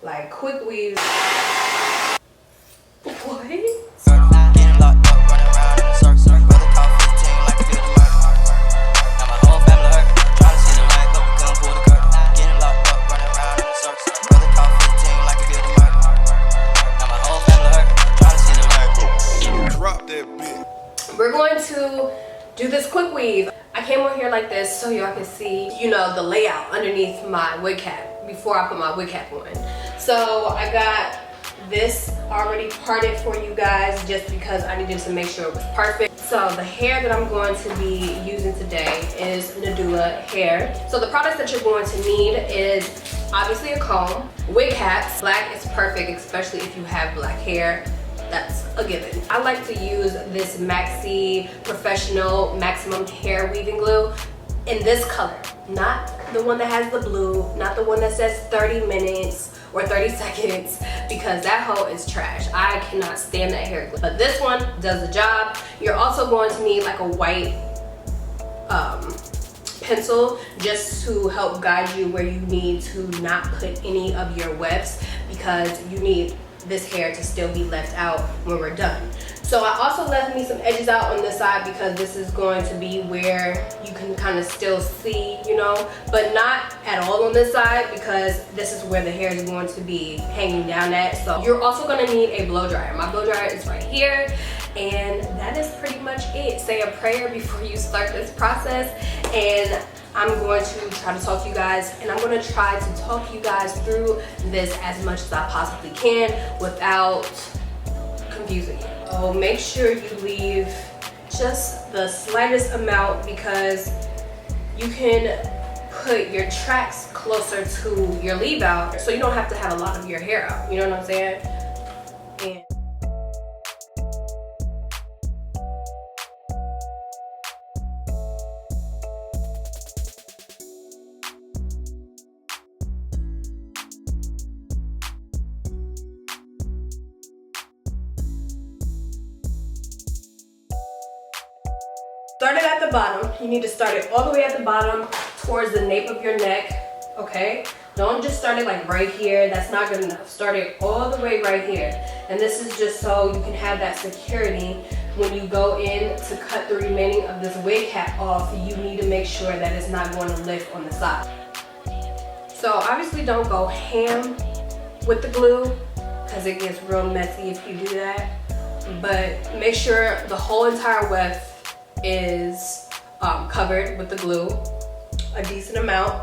like quick weaves. What? We're going to do this quick weave. I came on here like this so y'all can see, you know, the layout underneath my wig cap before I put my wig cap on. So I got this already parted for you guys just because I needed to make sure it was perfect. So the hair that I'm going to be using today is NadulaHair. So the products that you're going to need is obviously a comb, wig caps. Black is perfect, especially if you have black hair. That's a given. I like to use this Maxi Professional Maximum Hair Weaving Glue in this color. Not the one that has the blue, not the one that says 30 minutes or 30 seconds, because that hoe is trash. I cannot stand that hair glue. But this one does the job. You're also going to need like a white pencil just to help guide you where you need to not put any of your wefts, because you need this hair to still be left out when we're done. So I also left me some edges out on this side because this is going to be where you can kind of still see, you know, but not at all on this side because this is where the hair is going to be hanging down at. So you're also going to need a blow dryer. My blow dryer is right here, and that is pretty much it. Say a prayer before you start this process, and I'm going to try to talk to you guys, and I'm going to try to talk you guys through this as much as I possibly can without confusing you. So make sure you leave just the slightest amount, because you can put your tracks closer to your leave out so you don't have to have a lot of your hair out. You know what I'm saying? And start it at the bottom. You need to start it all the way at the bottom towards the nape of your neck, okay? Don't just start it like right here. That's not good enough. Start it all the way right here. And this is just so you can have that security when you go in to cut the remaining of this wig cap off. You need to make sure that it's not going to lift on the side. So obviously don't go ham with the glue because it gets real messy if you do that. But make sure the whole entire weft is covered with the glue, a decent amount.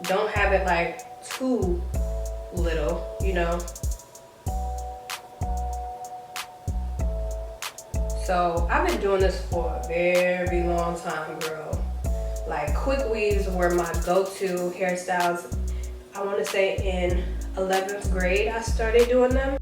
Don't have it like too little, you know. So I've been doing this for a very long time, girl. Like quick weaves were my go-to hairstyles. I want to say in 11th grade I started doing them.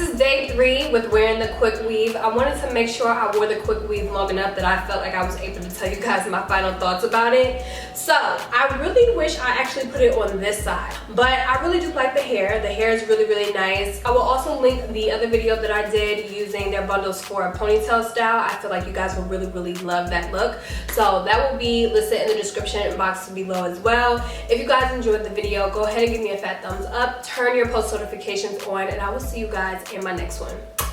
is day 3 with wearing the quick weave. I wanted to make sure I wore the quick weave long enough that I felt like I was able to tell you guys my final thoughts about it. So I really wish I actually put it on this side, but I really do like the hair. The hair is really, really nice. I will also link the other video that I did using their bundles for a ponytail style. I feel like you guys will really, really love that look. So that will be listed in the description box below as well. If you guys enjoyed the video, go ahead and give me a fat thumbs up, turn your post notifications on, and I will see you guys in my next one.